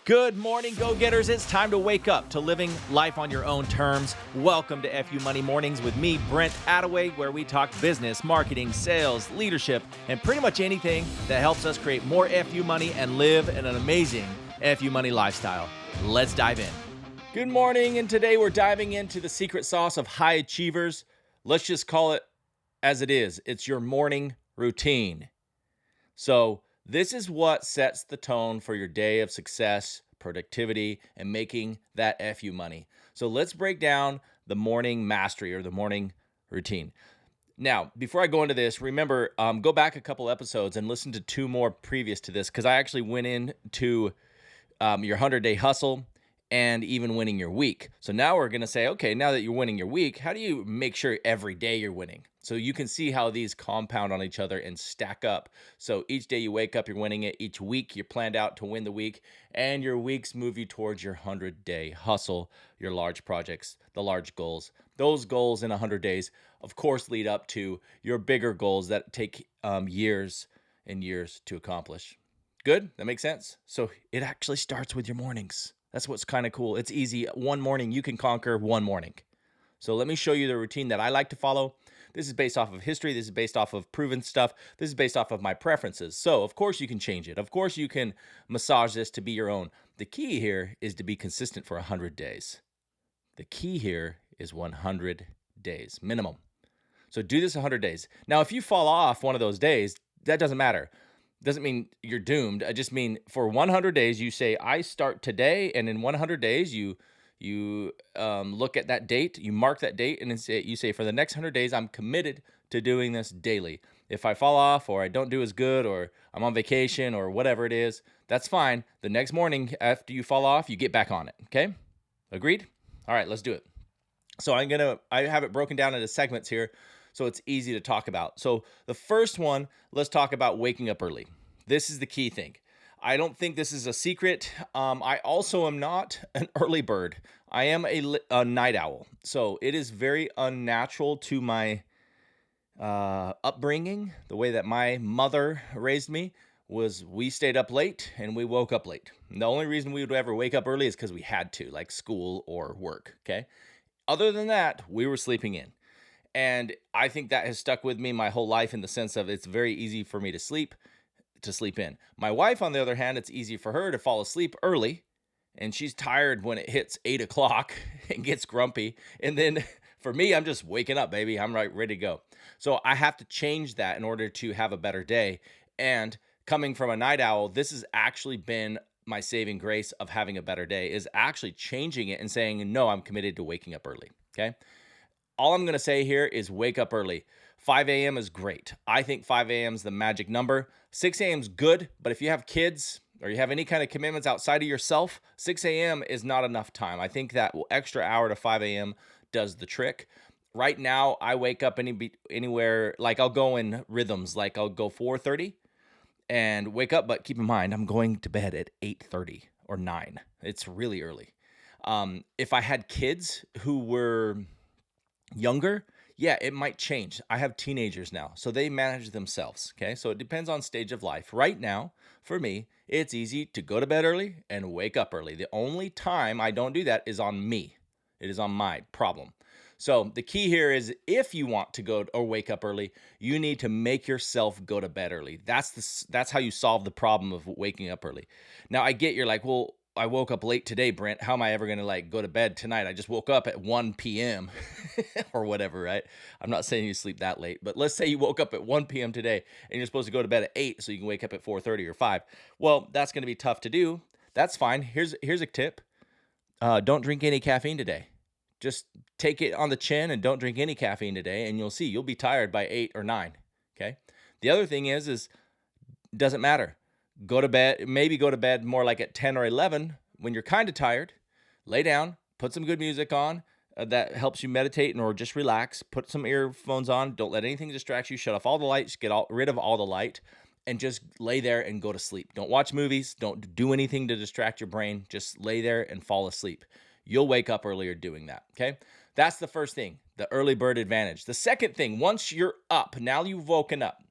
Good morning, go-getters. It's time to wake up to living life on your own terms. Welcome to FU Money Mornings with me, Brent Attaway, where we talk business, marketing, sales, leadership, and pretty much anything that helps us create more FU money and live in an amazing FU money lifestyle. Let's dive in. Good morning, and today we're diving into the secret sauce of high achievers. Let's just call it as it is. It's your morning routine. So this is what sets the tone for your day of success, productivity, and making that FU money. So let's break down the morning mastery or the morning routine. Now, before I go into this, remember, go back a couple episodes and listen to two more previous to this, because I actually went into your 100-day hustle and even winning your week. So now we're going to say, okay, now that you're winning your week, how do you make sure every day you're winning? So you can see how these compound on each other and stack up. So each day you wake up, you're winning it. Each week you're planned out to win the week, and your weeks move you towards your 100-day hustle, your large projects, the large goals. Those goals in 100 days, of course, lead up to your bigger goals that take years and years to accomplish. Good? That makes sense? So it actually starts with your mornings. That's what's kind of cool. It's easy. One morning, you can conquer one morning. So let me show you the routine that I like to follow. This is based off of history. This is based off of proven stuff. This is based off of my preferences. So of course you can change it. Of course you can massage this to be your own. The key here is to be consistent for 100 days. The key here is 100 days minimum. So do this 100 days. Now, if you fall off one of those days, that doesn't matter. Doesn't mean you're doomed. I just mean for 100 days, you say, I start today. And in 100 days, you look at that date, you mark that date, and then you say, for the next 100 days, I'm committed to doing this daily. If I fall off, or I don't do as good, or I'm on vacation, or whatever it is, that's fine. The next morning after you fall off, you get back on it. Okay? Agreed? All right, let's do it. So I have it broken down into segments here, so it's easy to talk about. So the first one, let's talk about waking up early. This is the key thing. I don't think this is a secret. I also am not an early bird. I am a night owl. So it is very unnatural to my upbringing. The way that my mother raised me was we stayed up late and we woke up late. And the only reason we would ever wake up early is because we had to, like school or work, okay? Other than that, we were sleeping in. And I think that has stuck with me my whole life in the sense of it's very easy for me to sleep in. My wife, on the other hand, it's easy for her to fall asleep early, and she's tired when it hits 8 o'clock and gets grumpy. And then for me, I'm just waking up, baby. I'm right ready to go. So I have to change that in order to have a better day. And coming from a night owl, this has actually been my saving grace of having a better day, is actually changing it and saying, no, I'm committed to waking up early. Okay. All I'm going to say here is wake up early. 5 a.m. is great. I think 5 a.m. is the magic number. 6 a.m. is good, but if you have kids or you have any kind of commitments outside of yourself, 6 a.m. is not enough time. I think that extra hour to 5 a.m. does the trick. Right now, I wake up anywhere, like I'll go in rhythms, like I'll go 4:30 and wake up, but keep in mind, I'm going to bed at 8:30 or 9. It's really early. If I had kids who were younger, yeah, it might change. I have teenagers now, so they manage themselves, okay? So it depends on stage of life. Right now, for me, it's easy to go to bed early and wake up early. The only time I don't do that is on me. It is on my problem. So the key here is if you want to go or wake up early, you need to make yourself go to bed early. That's how you solve the problem of waking up early. Now, I get you're like, well, I woke up late today, Brent. How am I ever going to go to bed tonight? I just woke up at 1 p.m. or whatever, right? I'm not saying you sleep that late, but let's say you woke up at 1 p.m. today and you're supposed to go to bed at 8 so you can wake up at 4:30 or 5. Well, that's going to be tough to do. That's fine. Here's a tip. Don't drink any caffeine today. Just take it on the chin and don't drink any caffeine today, and you'll see you'll be tired by 8 or 9, okay? The other thing is doesn't matter. Go to bed, maybe go to bed more like at 10 or 11 when you're kind of tired. Lay down, put some good music on that helps you meditate or just relax. Put some earphones on. Don't let anything distract you. Shut off all the lights. Rid of all the light and just lay there and go to sleep. Don't watch movies. Don't do anything to distract your brain. Just lay there and fall asleep. You'll wake up earlier doing that, okay? That's the first thing, the early bird advantage. The second thing, once you're up, now you've woken up,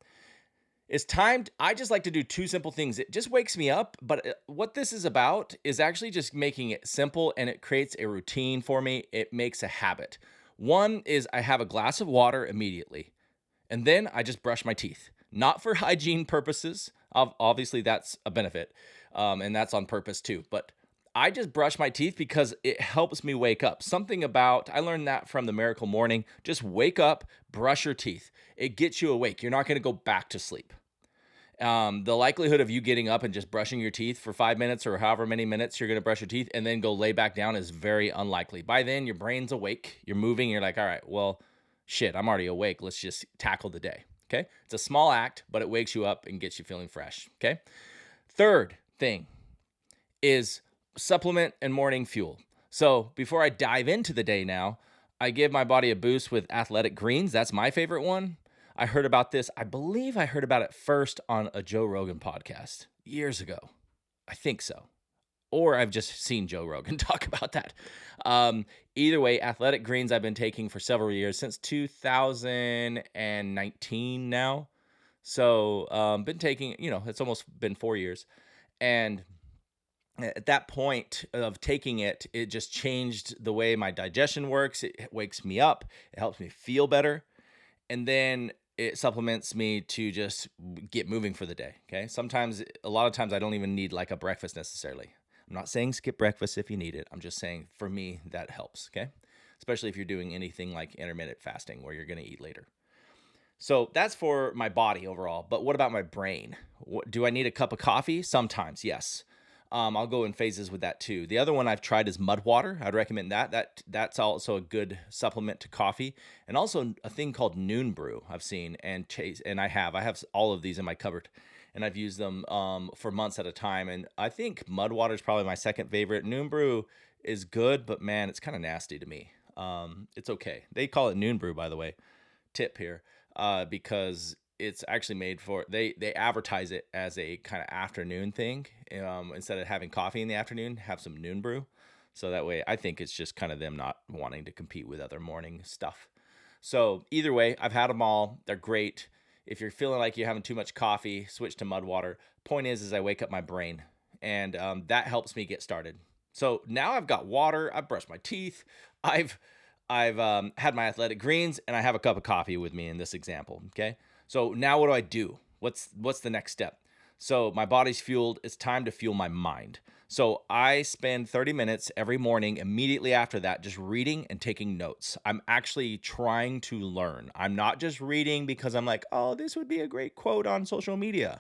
It's timed. I just like to do two simple things. It just wakes me up. But what this is about is actually just making it simple, and it creates a routine for me. It makes a habit. One is I have a glass of water immediately, and then I just brush my teeth, not for hygiene purposes. Obviously, that's a benefit, and that's on purpose too. But I just brush my teeth because it helps me wake up. Something about, I learned that from the Miracle Morning. Just wake up, brush your teeth. It gets you awake. You're not going to go back to sleep. The likelihood of you getting up and just brushing your teeth for 5 minutes or however many minutes you're going to brush your teeth and then go lay back down is very unlikely. By then, your brain's awake, you're moving, you're like, all right, well, shit, I'm already awake. Let's just tackle the day. Okay. It's a small act, but it wakes you up and gets you feeling fresh. Okay. Third thing is supplement and morning fuel. So before I dive into the day now, I give my body a boost with Athletic Greens. That's my favorite one. I heard about this. I believe I heard about it first on a Joe Rogan podcast years ago. I think so. Or I've just seen Joe Rogan talk about that. Either way, Athletic Greens I've been taking for several years, since 2019 now. So been taking, it's almost been 4 years. And at that point of taking it, it just changed the way my digestion works. It wakes me up. It helps me feel better. And then it supplements me to just get moving for the day. Okay. A lot of times I don't even need like a breakfast necessarily. I'm not saying skip breakfast if you need it. I'm just saying for me, that helps. Okay. Especially if you're doing anything like intermittent fasting where you're going to eat later. So that's for my body overall. But what about my brain? Do I need a cup of coffee? Sometimes, yes. I'll go in phases with that too. The other one I've tried is mud water. I'd recommend that. That's also a good supplement to coffee, and also a thing called Noon Brew. I've seen and chase, and I have all of these in my cupboard, and I've used them for months at a time. And I think mud water is probably my second favorite. Noon Brew is good, but man, it's kind of nasty to me. It's okay. They call it Noon Brew, by the way. Tip here, because it's actually made for, they advertise it as a kind of afternoon thing. Instead of having coffee in the afternoon, have some Noon Brew. So that way, I think it's just kind of them not wanting to compete with other morning stuff. So either way, I've had them all. They're great. If you're feeling like you're having too much coffee, switch to mud water. Point is I wake up my brain, and that helps me get started. So now I've got water. I've brushed my teeth. I've had my Athletic Greens, and I have a cup of coffee with me in this example. Okay. So now what do I do? What's the next step? So my body's fueled. It's time to fuel my mind. So I spend 30 minutes every morning immediately after that just reading and taking notes. I'm actually trying to learn. I'm not just reading because I'm like, oh, this would be a great quote on social media.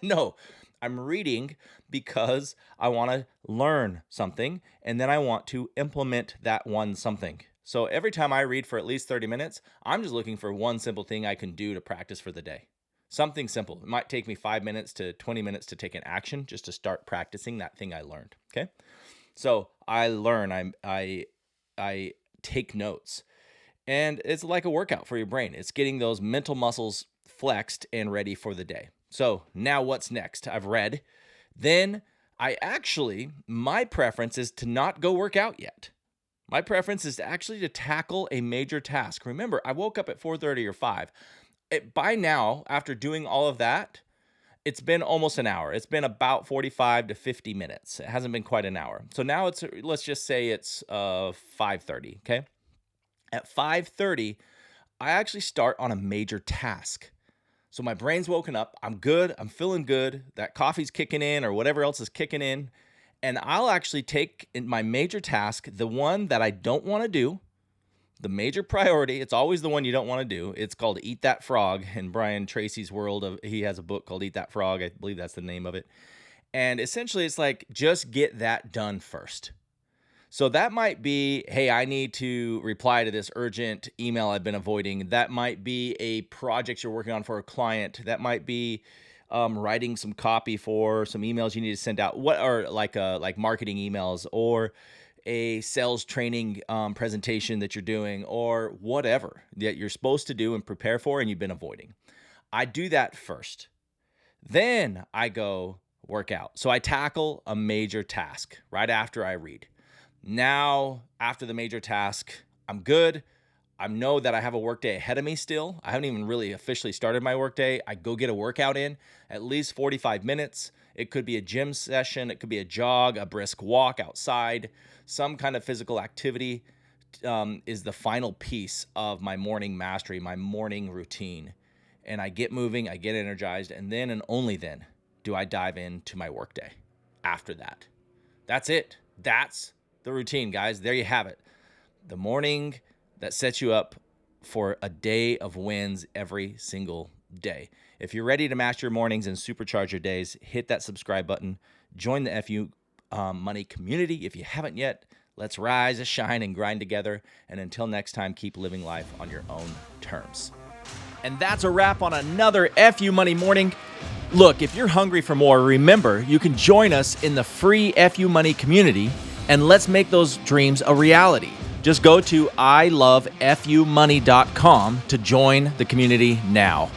No, I'm reading because I want to learn something, and then I want to implement that one something. So every time I read for at least 30 minutes, I'm just looking for one simple thing I can do to practice for the day. Something simple. It might take me 5 minutes to 20 minutes to take an action just to start practicing that thing I learned. Okay. So I learn, I take notes, and it's like a workout for your brain. It's getting those mental muscles flexed and ready for the day. So now what's next? I've read. Then my preference is to not go work out yet. My preference is actually to tackle a major task. Remember, I woke up at 4:30 or 5. By now, after doing all of that, it's been almost an hour. It's been about 45 to 50 minutes. It hasn't been quite an hour. So now let's just say it's 5:30, okay? At 5:30, I actually start on a major task. So my brain's woken up. I'm good. I'm feeling good. That coffee's kicking in or whatever else is kicking in. And I'll actually take in my major task, the one that I don't want to do, the major priority. It's always the one you don't want to do. It's called Eat That Frog. In Brian Tracy's world, he has a book called Eat That Frog. I believe that's the name of it. And essentially, it's like, just get that done first. So that might be, hey, I need to reply to this urgent email I've been avoiding. That might be a project you're working on for a client. That might be writing some copy for some emails you need to send out. Or like marketing emails, or a sales training presentation that you're doing, or whatever that you're supposed to do and prepare for and you've been avoiding. I do that first. Then I go work out. So I tackle a major task right after I read. Now, after the major task, I'm good. I know that I have a workday ahead of me still. I haven't even really officially started my workday. I go get a workout in at least 45 minutes. It could be a gym session. It could be a jog, a brisk walk outside, some kind of physical activity is the final piece of my morning mastery, my morning routine. And I get moving, I get energized, and then and only then do I dive into my workday after that. That's it. That's the routine, guys. There you have it. The morning that sets you up for a day of wins every single day. If you're ready to master your mornings and supercharge your days, hit that subscribe button. Join the FU Money community. If you haven't yet, let's rise, shine, and grind together. And until next time, keep living life on your own terms. And that's a wrap on another FU Money morning. Look, if you're hungry for more, remember, you can join us in the free FU Money community, and let's make those dreams a reality. Just go to ilovefumoney.com to join the community now.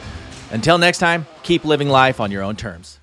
Until next time, keep living life on your own terms.